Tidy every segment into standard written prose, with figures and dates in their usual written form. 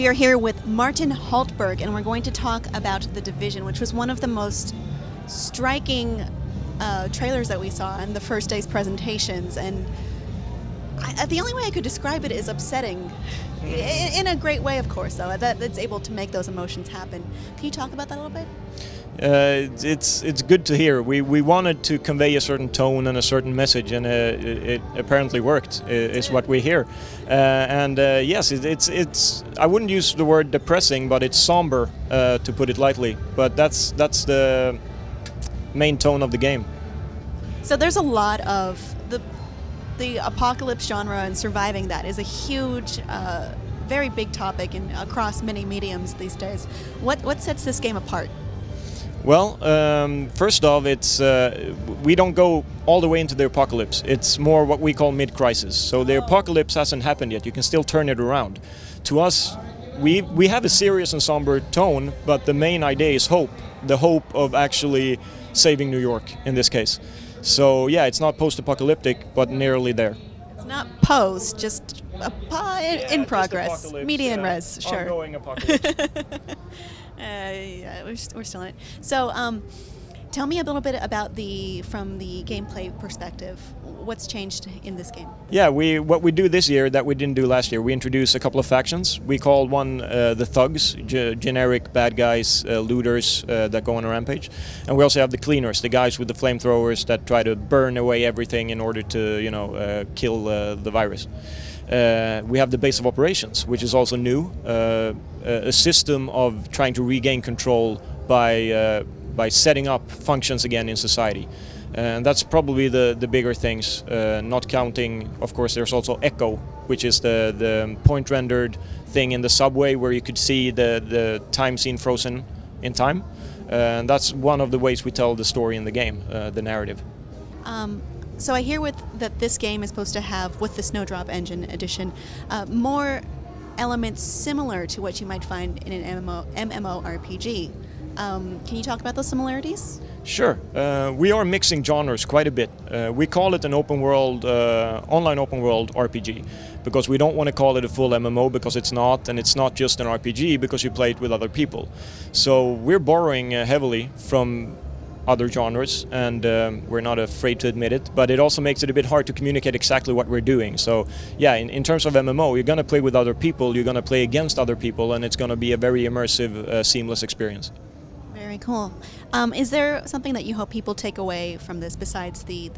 We are here with Martin Hultberg, and we're going to talk about The Division, which was one of the most striking trailers that we saw in the first day's presentations. And the only way I could describe it is upsetting, in a great way, of course, though, that it's able to make those emotions happen. Can you talk about that a little bit? It's good to hear. We wanted to convey a certain tone and a certain message, and it apparently worked. Is what we hear, yes, it's. I wouldn't use the word depressing, but it's somber, to put it lightly. But that's the main tone of the game. So there's a lot of the apocalypse genre, and surviving that is a huge, very big topic across many mediums these days. What sets this game apart? Well, first off, it's we don't go all the way into the apocalypse. It's more what we call mid-crisis. So the apocalypse hasn't happened yet. You can still turn it around. To us, we have a serious and somber tone, but the main idea is hope. The hope of actually saving New York in this case. So yeah, it's not post-apocalyptic, but nearly there. It's not post, just in progress. Media in res, sure. Ongoing apocalypse. Yeah, we're still in it. So, tell me a little bit about from the gameplay perspective. What's changed in this game? Yeah, what we do this year that we didn't do last year, we introduced a couple of factions. We called one the thugs, generic bad guys, looters that go on a rampage, and we also have the cleaners, the guys with the flamethrowers that try to burn away everything in order to kill the virus. We have the base of operations, which is also new, a system of trying to regain control by setting up functions again in society. And that's probably the bigger things, not counting, of course, there's also Echo, which is the point rendered thing in the subway where you could see the time scene frozen in time. And that's one of the ways we tell the story in the game, the narrative. So I hear that this game is supposed to have, with the Snowdrop Engine edition, more elements similar to what you might find in an MMORPG. Can you talk about those similarities? Sure. We are mixing genres quite a bit. We call it an open world, online open world RPG, because we don't want to call it a full MMO, because it's not, and it's not just an RPG because you play it with other people. So we're borrowing heavily from other genres, and we're not afraid to admit it, but it also makes it a bit hard to communicate exactly what we're doing. So yeah, in terms of MMO, you're going to play with other people, you're going to play against other people, and it's going to be a very immersive, seamless experience. Very cool. Is there something that you hope people take away from this besides the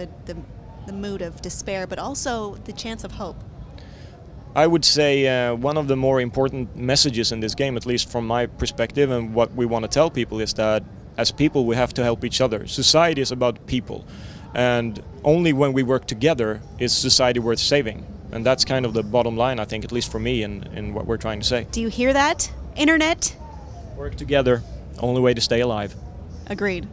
mood of despair, but also the chance of hope? I would say one of the more important messages in this game, at least from my perspective, and what we want to tell people, is that as people, we have to help each other. Society is about people, and only when we work together is society worth saving. And that's kind of the bottom line, I think, at least for me, in what we're trying to say. Do you hear that, Internet? Work together, only way to stay alive. Agreed.